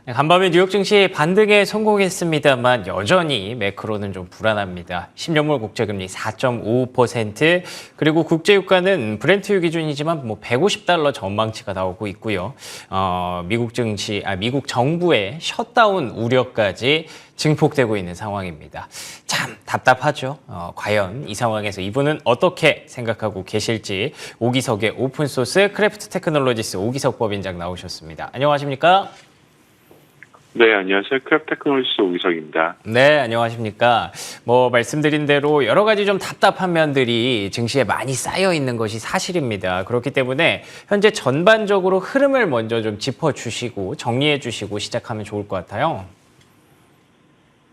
네, 간밤에 뉴욕 증시 반등에 성공했습니다만 여전히 매크로는 좀 불안합니다. 10년물 국제금리 4.55%, 그리고 국제유가는 브렌트유 기준이지만 150달러 전망치가 나오고 있고요. 미국 정부의 셧다운 우려까지 증폭되고 있는 상황입니다. 참 답답하죠. 과연 이 상황에서 이분은 어떻게 생각하고 계실지 오기석의 오픈소스 크래프트 테크놀로지스 오기석 법인장 나오셨습니다. 안녕하십니까? 네, 안녕하세요. 크랩 테크놀로지스 오기석입니다. 네, 안녕하십니까. 말씀드린 대로 여러 가지 좀 답답한 면들이 증시에 많이 쌓여 있는 것이 사실입니다. 그렇기 때문에 현재 전반적으로 흐름을 먼저 좀 짚어주시고 정리해 주시고 시작하면 좋을 것 같아요.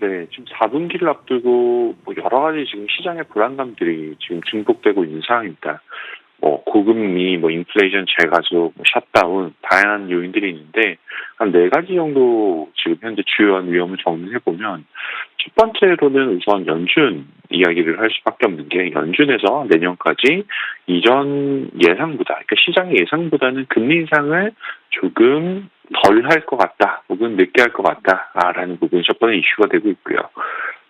네, 지금 4분기를 앞두고 여러 가지 지금 시장의 불안감들이 지금 증폭되고 있는 상황입니다. 고금리, 인플레이션 재가속, 셧다운, 다양한 요인들이 있는데, 한 4가지 정도 지금 현재 주요한 위험을 정리해보면, 첫 번째로는 우선 연준 이야기를 할 수밖에 없는 게, 연준에서 내년까지 이전 예상보다, 그러니까 시장의 예상보다는 금리 인상을 조금 덜 할 것 같다, 혹은 늦게 할 것 같다라는 부분이 첫 번째 이슈가 되고 있고요.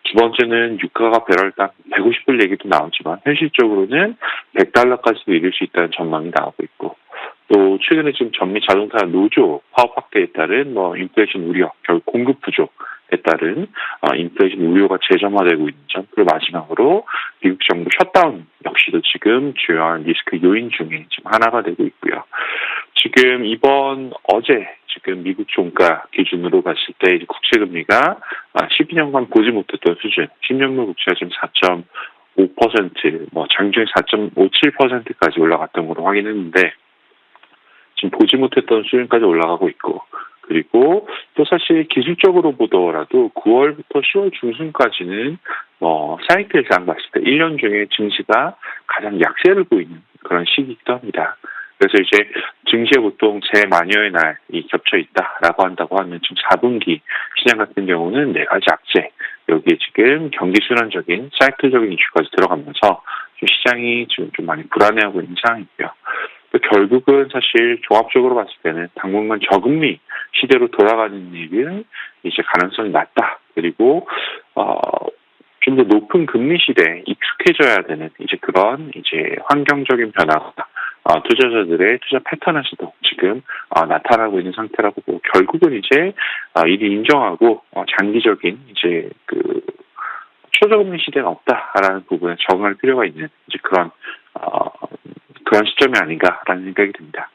두 번째는 유가가 배럴당 150불 얘기도 나오지만 현실적으로는 100달러까지도 이를 수 있다는 전망이 나오고 있고, 또 최근에 지금 전미 자동차 노조 파업 확대에 따른 인플레이션 우려, 결국 공급 부족에 따른 인플레이션 우려가 재점화되고 있는 점, 그리고 마지막으로 미국 정부 셧다운 역시도 지금 주요한 리스크 요인 중에 지금 하나가 되고 있고요. 지금 어제 지금 미국 종가 기준으로 봤을 때 국채금리가 12년간 보지 못했던 수준, 10년물 국채가 지금 4.5%, 장중에 4.57%까지 올라갔던 걸로 확인했는데, 지금 보지 못했던 수준까지 올라가고 있고, 그리고 또 사실 기술적으로 보더라도 9월부터 10월 중순까지는 사이클상 봤을 때 1년 중에 증시가 가장 약세를 보이는 그런 시기이기도 합니다. 그래서 이제 증시에 보통 제마녀의 날이 겹쳐 있다라고 한다고 하면 지금 4분기 시장 같은 경우는 4가지 악재, 여기에 지금 경기 순환적인 사이클적인 이슈까지 들어가면서 좀 시장이 지금 좀 많이 불안해하고 있는 상황이고요. 결국은 사실 종합적으로 봤을 때는 당분간 저금리 시대로 돌아가는 일은 이제 가능성이 낮다. 그리고 좀 더 높은 금리 시대에 익숙해져야 되는 그런 환경적인 변화가 투자자들의 투자 패턴에서도 지금 나타나고 있는 상태라고 보고, 결국은 이리 인정하고 장기적인 초저금리 시대는 없다라는 부분에 적응할 필요가 있는 그런 시점이 아닌가라는 생각이 듭니다.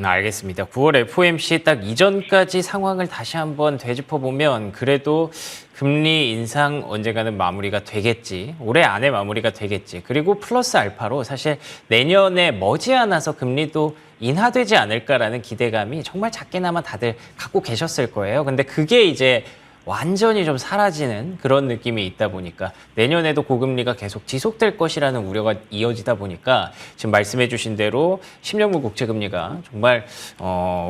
알겠습니다. 9월 FOMC 딱 이전까지 상황을 다시 한번 되짚어보면 그래도 금리 인상 언젠가는 마무리가 되겠지. 올해 안에 마무리가 되겠지. 그리고 플러스 알파로 사실 내년에 머지않아서 금리도 인하되지 않을까라는 기대감이 정말 작게나마 다들 갖고 계셨을 거예요. 근데 그게 이제 완전히 좀 사라지는 그런 느낌이 있다 보니까 내년에도 고금리가 계속 지속될 것이라는 우려가 이어지다 보니까 지금 말씀해 주신 대로 10년물 국채금리가 정말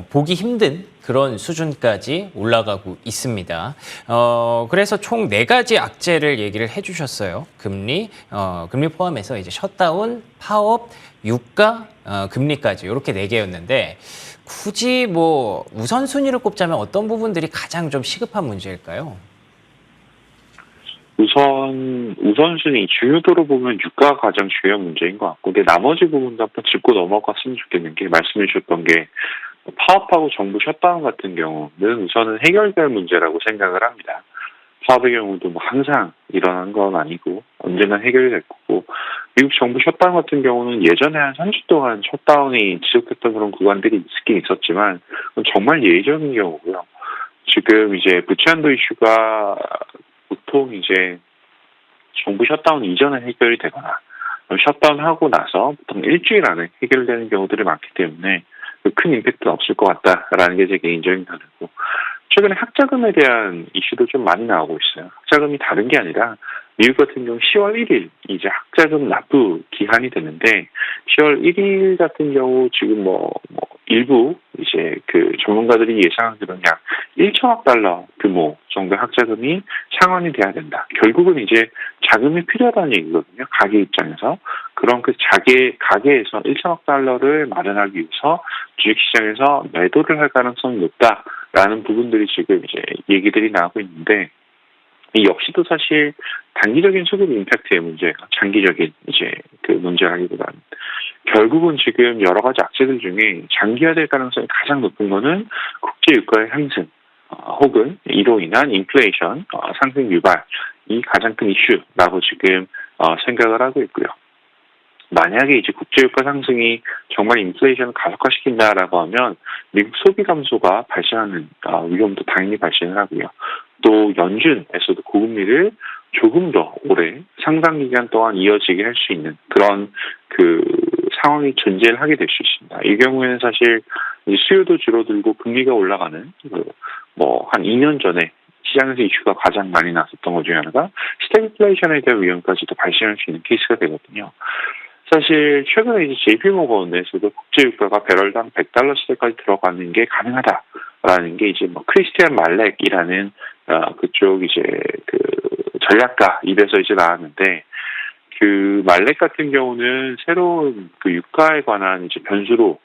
보기 힘든 그런 수준까지 올라가고 있습니다. 그래서 총 4가지 악재를 얘기를 해주셨어요. 금리 포함해서 이제 셧다운, 파업, 유가, 금리까지 이렇게 4개였는데 굳이 우선순위를 꼽자면 어떤 부분들이 가장 좀 시급한 문제일까요? 우선순위, 중요도로 보면 유가가 가장 중요한 문제인 것 같고, 근데 나머지 부분도 한번 짚고 넘어갔으면 좋겠는 게, 말씀해 주셨던 게 파업하고 정부 셧다운 같은 경우는 우선은 해결될 문제라고 생각을 합니다. 파업의 경우도 항상 일어난 건 아니고 언제나 해결이 될 거고, 미국 정부 셧다운 같은 경우는 예전에 한 3주 동안 셧다운이 지속됐던 그런 구간들이 있긴 있었지만 그건 정말 예외적인 경우고요. 지금 부채 한도 이슈가 보통 정부 셧다운 이전에 해결이 되거나 셧다운하고 나서 보통 일주일 안에 해결되는 경우들이 많기 때문에 큰 임팩트는 없을 것 같다라는 게 제 개인적인 견해고, 최근에 학자금에 대한 이슈도 좀 많이 나오고 있어요. 학자금이 다른 게 아니라 미국 같은 경우 10월 1일 학자금 납부 기한이 되는데, 10월 1일 같은 경우 지금 일부 전문가들이 예상하기로는 약 1천억 달러 규모 정도의 학자금이 상환이 돼야 된다. 결국은 자금이 필요하다는 얘기거든요. 가계 입장에서. 그런 가계에서 1천억 달러를 마련하기 위해서 주식시장에서 매도를 할 가능성이 높다. 라는 부분들이 지금 이제 얘기들이 나오고 있는데, 이 역시도 사실 단기적인 수급 임팩트의 문제가 장기적인 이제 그 문제라기보다는 결국은 지금 여러 가지 악재들 중에 장기화될 가능성이 가장 높은 거는 국제 유가의 상승, 혹은 이로 인한 인플레이션 상승 유발이 가장 큰 이슈라고 지금 생각을 하고 있고요. 만약에 이제 국제유가 상승이 정말 인플레이션을 가속화시킨다라고 하면 미국 소비 감소가 발생하는 위험도 당연히 발생을 하고요. 또 연준에서도 고금리를 조금 더 오래 상당 기간 동안 이어지게 할 수 있는 그런 그 상황이 존재를 하게 될 수 있습니다. 이 경우에는 사실 수요도 줄어들고 금리가 올라가는 뭐 한 2년 전에 시장에서 이슈가 가장 많이 나왔었던 것 중에 하나가 스태그플레이션에 대한 위험까지도 발생할 수 있는 케이스가 되거든요. 사실 최근에 이제 JP모건에서도 국제유가가 배럴당 100달러 시대까지 들어가는 게 가능하다라는 게 이제 뭐 크리스티안 말렉이라는 그쪽 이제 그 전략가 입에서 이제 나왔는데, 그 말렉 같은 경우는 새로운 그 유가에 관한 이제 변수로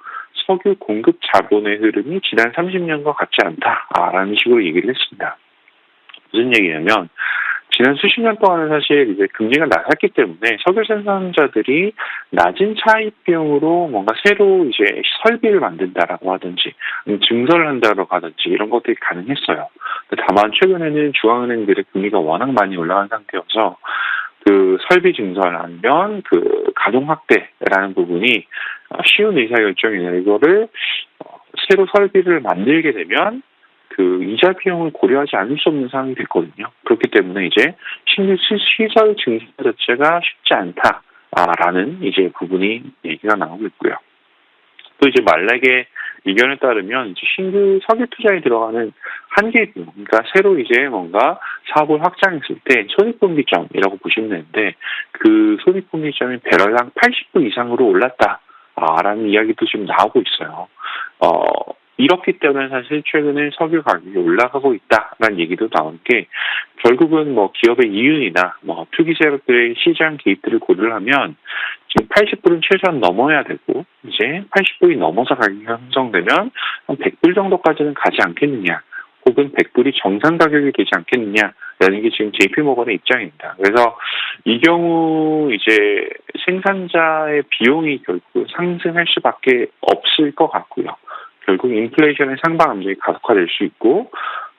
석유 공급 자본의 흐름이 지난 30년과 같지 않다라는 식으로 얘기를 했습니다. 무슨 얘기냐면 지난 수십 년 동안은 사실 이제 금리가 낮았기 때문에 석유 생산자들이 낮은 차입 비용으로 뭔가 새로 이제 설비를 만든다라고 하든지 증설을 한다라고 하든지 이런 것들이 가능했어요. 다만 최근에는 중앙은행들의 금리가 워낙 많이 올라간 상태여서 그 설비 증설 아니면 그 가동 확대라는 부분이 쉬운 의사결정이 아니라 이거를 새로 설비를 만들게 되면 그 이자 비용을 고려하지 않을 수 없는 상황이 됐거든요. 그렇기 때문에 이제 신규 시설 증설 자체가 쉽지 않다라는 이제 부분이 얘기가 나오고 있고요. 또 이제 말렉의 의견에 따르면 이제 신규 석유 투자에 들어가는 한계 비용, 그러니까 새로 이제 뭔가 사업을 확장했을 때 손익분기점이라고 보시면 되는데 그 손익분기점이 배럴당 80불 이상으로 올랐다라는 이야기도 지금 나오고 있어요. 이렇기 때문에 사실 최근에 석유 가격이 올라가고 있다라는 얘기도 나온 게 결국은 뭐 기업의 이윤이나 뭐 투기 세력들의 시장 개입들을 고려를 하면 지금 80불은 최소한 넘어야 되고 이제 80불이 넘어서 가격이 형성되면 한 100불 정도까지는 가지 않겠느냐, 혹은 100불이 정상 가격이 되지 않겠느냐라는 게 지금 JP모건의 입장입니다. 그래서 이 경우 이제 생산자의 비용이 결국 상승할 수밖에 없을 것 같고요. 결국 인플레이션의 상방 압력이 가속화될 수 있고,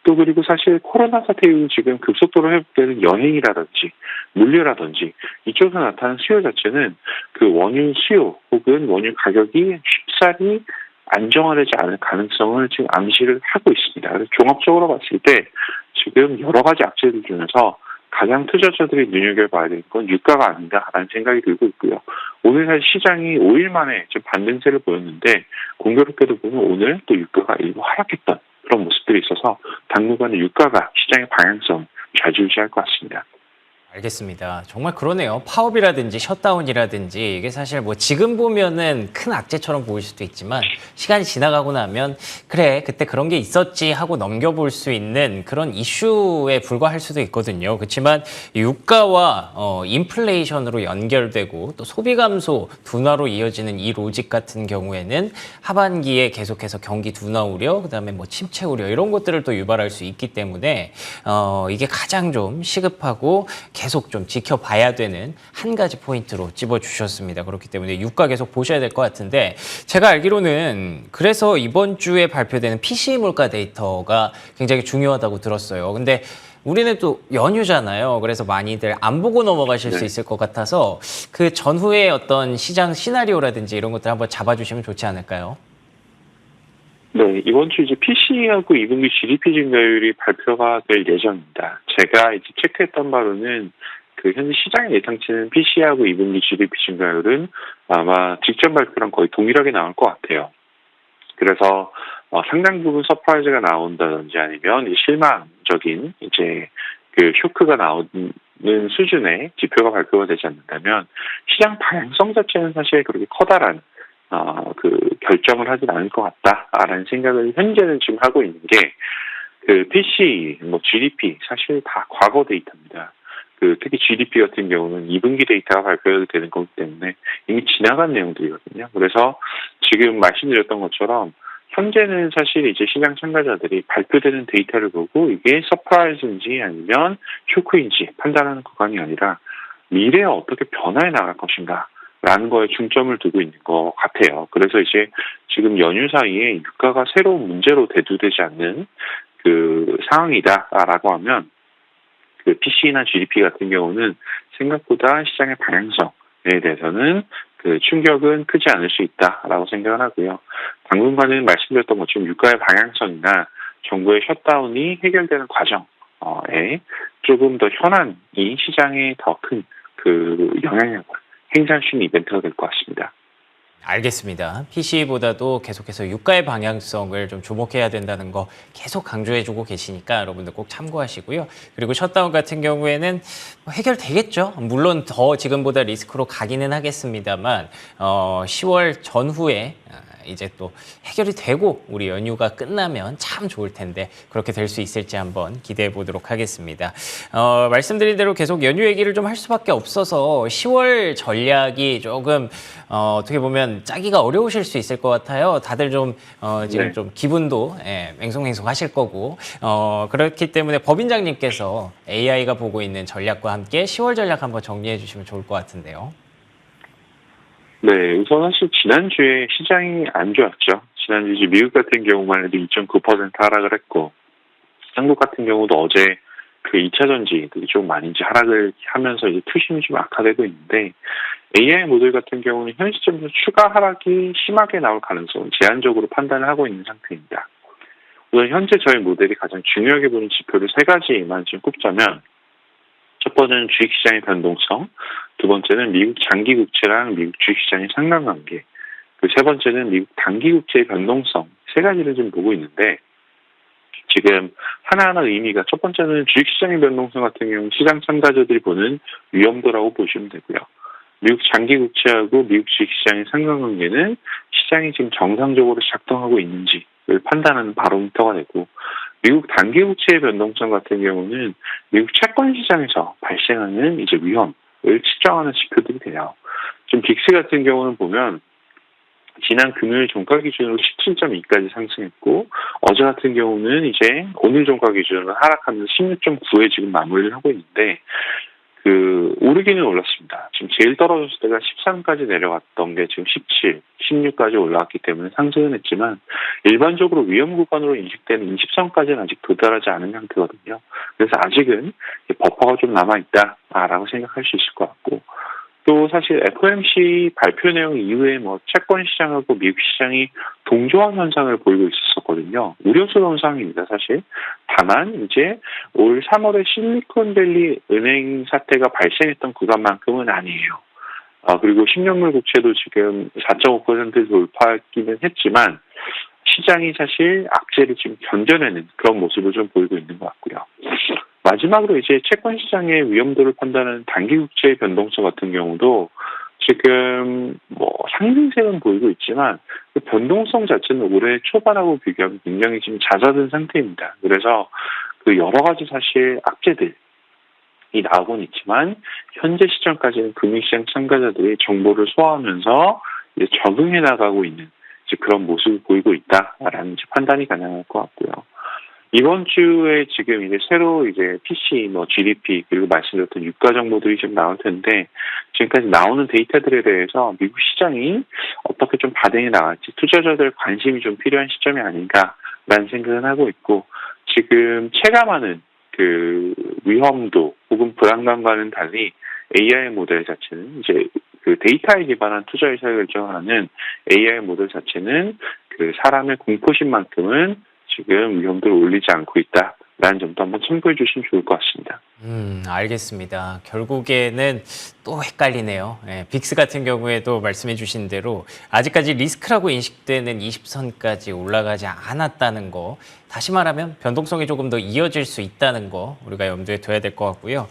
또 그리고 사실 코로나 사태 이후 지금 급속도로 회복되는 여행이라든지 물류라든지 이쪽에서 나타난 수요 자체는 그 원유 수요 혹은 원유 가격이 쉽사리 안정화되지 않을 가능성을 지금 암시를 하고 있습니다. 그래서 종합적으로 봤을 때 지금 여러 가지 악재들 중에서 가장 투자자들이 눈여겨봐야 될 건 유가가 아닌가라는 생각이 들고 있고요. 오늘 사실 시장이 5일 만에 좀 반등세를 보였는데 공교롭게도 보면 오늘 또 유가가 일부 하락했던 그런 모습들이 있어서 당분간은 유가가 시장의 방향성 좌지우지할 것 같습니다. 알겠습니다. 정말 그러네요. 파업이라든지 셧다운이라든지 이게 사실 뭐 지금 보면은 큰 악재처럼 보일 수도 있지만 시간이 지나가고 나면 그래 그때 그런 게 있었지 하고 넘겨볼 수 있는 그런 이슈에 불과할 수도 있거든요. 그렇지만 유가와 인플레이션으로 연결되고 또 소비 감소 둔화로 이어지는 이 로직 같은 경우에는 하반기에 계속해서 경기 둔화 우려, 그다음에 뭐 침체 우려 이런 것들을 또 유발할 수 있기 때문에 이게 가장 좀 시급하고 계속 좀 지켜봐야 되는 한 가지 포인트로 찝어주셨습니다. 그렇기 때문에 유가 계속 보셔야 될 것 같은데 제가 알기로는 그래서 이번 주에 발표되는 PCE 물가 데이터가 굉장히 중요하다고 들었어요. 근데 우리는 또 연휴잖아요. 그래서 많이들 안 보고 넘어가실 수 있을 것 같아서 그 전후의 어떤 시장 시나리오라든지 이런 것들 한번 잡아주시면 좋지 않을까요? 네, 이번 주 이제 PCE하고 2분기 GDP 증가율이 발표가 될 예정입니다. 제가 이제 체크했던 바로는 그 현재 시장의 예상치는 PCE하고 2분기 GDP 증가율은 아마 직전 발표랑 거의 동일하게 나올 것 같아요. 그래서 상당 부분 서프라이즈가 나온다든지 아니면 실망적인 이제 그 쇼크가 나오는 수준의 지표가 발표가 되지 않는다면 시장 방향성 자체는 사실 그렇게 커다란 그 결정을 하진 않을 것 같다라는 생각을 현재는 지금 하고 있는 게 그 PCE, 뭐 GDP 사실 다 과거 데이터입니다. 그 특히 GDP 같은 경우는 2분기 데이터가 발표되는 거기 때문에 이미 지나간 내용들이거든요. 그래서 지금 말씀드렸던 것처럼 현재는 사실 이제 시장 참가자들이 발표되는 데이터를 보고 이게 서프라이즈인지 아니면 쇼크인지 판단하는 구간이 아니라 미래에 어떻게 변화해 나갈 것인가 라는 거에 중점을 두고 있는 것 같아요. 그래서 이제 지금 연휴 사이에 유가가 새로운 문제로 대두되지 않는 그 상황이다라고 하면 그 PC나 GDP 같은 경우는 생각보다 시장의 방향성에 대해서는 그 충격은 크지 않을 수 있다라고 생각을 하고요. 당분간은 말씀드렸던 것처럼 유가의 방향성이나 정부의 셧다운이 해결되는 과정에 조금 더 현안이 시장에 더 큰 그 영향력을 행사할 수 있는 이벤트가 될 것 같습니다. 알겠습니다. PC보다도 계속해서 유가의 방향성을 좀 주목해야 된다는 거 계속 강조해주고 계시니까 여러분들 꼭 참고하시고요. 그리고 셧다운 같은 경우에는 뭐 해결되겠죠. 물론 더 지금보다 리스크로 가기는 하겠습니다만 10월 전후에 이제 또 해결이 되고 우리 연휴가 끝나면 참 좋을 텐데 그렇게 될 수 있을지 한번 기대해 보도록 하겠습니다. 말씀드린 대로 계속 연휴 얘기를 좀 할 수밖에 없어서 10월 전략이 조금 어떻게 보면 짜기가 어려우실 수 있을 것 같아요. 다들 좀 지금 네. 좀 기분도 맹송맹송하실 거고 그렇기 때문에 법인장님께서 AI가 보고 있는 전략과 함께 10월 전략 한번 정리해 주시면 좋을 것 같은데요. 네, 우선 사실 지난주에 시장이 안 좋았죠. 지난주 이제 미국 같은 경우만 해도 2.9% 하락을 했고, 한국 같은 경우도 어제 그 2차 전지들이 좀 많이 이제 하락을 하면서 이제 투심이 좀 악화되고 있는데, AI 모델 같은 경우는 현 시점에서 추가 하락이 심하게 나올 가능성은 제한적으로 판단을 하고 있는 상태입니다. 우선 현재 저희 모델이 가장 중요하게 보는 지표를 세 가지만 좀 꼽자면, 첫 번째는 주식시장의 변동성, 두 번째는 미국 장기 국채랑 미국 주식시장의 상관관계, 그리고 세 번째는 미국 단기 국채의 변동성, 세 가지를 좀 보고 있는데 지금 하나하나 의미가 첫 번째는 주식시장의 변동성 같은 경우 시장 참가자들이 보는 위험도라고 보시면 되고요. 미국 장기 국채하고 미국 주식시장의 상관관계는 시장이 지금 정상적으로 작동하고 있는지를 판단하는 바로미터가 되고 미국 단기 국채의 변동성 같은 경우는 미국 채권 시장에서 발생하는 이제 위험을 측정하는 지표들이 돼요. 지금 빅스 같은 경우는 보면 지난 금요일 종가 기준으로 17.2까지 상승했고 어제 같은 경우는 이제 오늘 종가 기준으로 하락하면서 16.9에 지금 마무리를 하고 있는데 그 오르기는 올랐습니다. 지금 제일 떨어졌을 때가 13까지 내려갔던 게 지금 17, 16까지 올라왔기 때문에 상승은 했지만 일반적으로 위험 구간으로 인식되는 20선까지는 아직 도달하지 않은 상태거든요. 그래서 아직은 버퍼가 좀 남아있다라고 생각할 수 있을 것 같고 또 사실 FOMC 발표 내용 이후에 뭐 채권 시장하고 미국 시장이 동조한 현상을 보이고 있었거든요. 우려스러운 상황입니다, 사실. 다만 이제 올 3월에 실리콘밸리 은행 사태가 발생했던 구간만큼은 아니에요. 그리고 10년물 국채도 지금 4.5% 돌파하기는 했지만 시장이 사실 악재를 지금 견뎌내는 그런 모습을 좀 보이고 있는 것 같고요. 마지막으로 이제 채권 시장의 위험도를 판단하는 단기 국채의 변동성 같은 경우도 지금 뭐 상승세는 보이고 있지만 그 변동성 자체는 올해 초반하고 비교하면 굉장히 지금 잦아든 상태입니다. 그래서 그 여러 가지 사실 악재들이 나오곤 있지만 현재 시점까지는 금융시장 참가자들이 정보를 소화하면서 이제 적응해 나가고 있는 이제 그런 모습을 보이고 있다라는 이제 판단이 가능할 것 같고요. 이번 주에 지금 이제 새로 이제 PC, 뭐 GDP 그리고 말씀드렸던 유가 정보들이 좀 나올 텐데 지금까지 나오는 데이터들에 대해서 미국 시장이 어떻게 좀 반응이 나갈지 투자자들 관심이 좀 필요한 시점이 아닌가라는 생각을 하고 있고 지금 체감하는 그 위험도 혹은 불안감과는 달리 AI 모델 자체는 이제 그 데이터에 기반한 투자 의사 결정하는 AI 모델 자체는 그 사람의 공포심만큼은 지금 위험도를 올리지 않고 있다라는 점도 한번 참고해 주시면 좋을 것 같습니다. 알겠습니다. 결국에는 또 헷갈리네요. 빅스 같은 경우에도 말씀해 주신 대로 아직까지 리스크라고 인식되는 20선까지 올라가지 않았다는 거. 다시 말하면 변동성이 조금 더 이어질 수 있다는 거 우리가 염두에 둬야 될 것 같고요.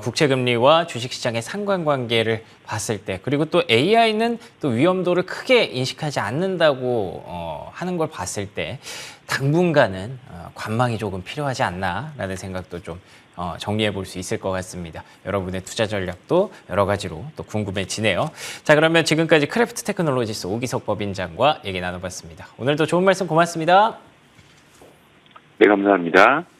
국채금리와 주식시장의 상관관계를 봤을 때 그리고 또 AI는 또 위험도를 크게 인식하지 않는다고 하는 걸 봤을 때 당분간은 관망이 조금 필요하지 않나라는 생각도 좀 정리해 볼 수 있을 것 같습니다. 여러분의 투자 전략도 여러 가지로 또 궁금해지네요. 자, 그러면 지금까지 크래프트 테크놀로지스 오기석 법인장과 얘기 나눠봤습니다. 오늘도 좋은 말씀 고맙습니다. 네, 감사합니다.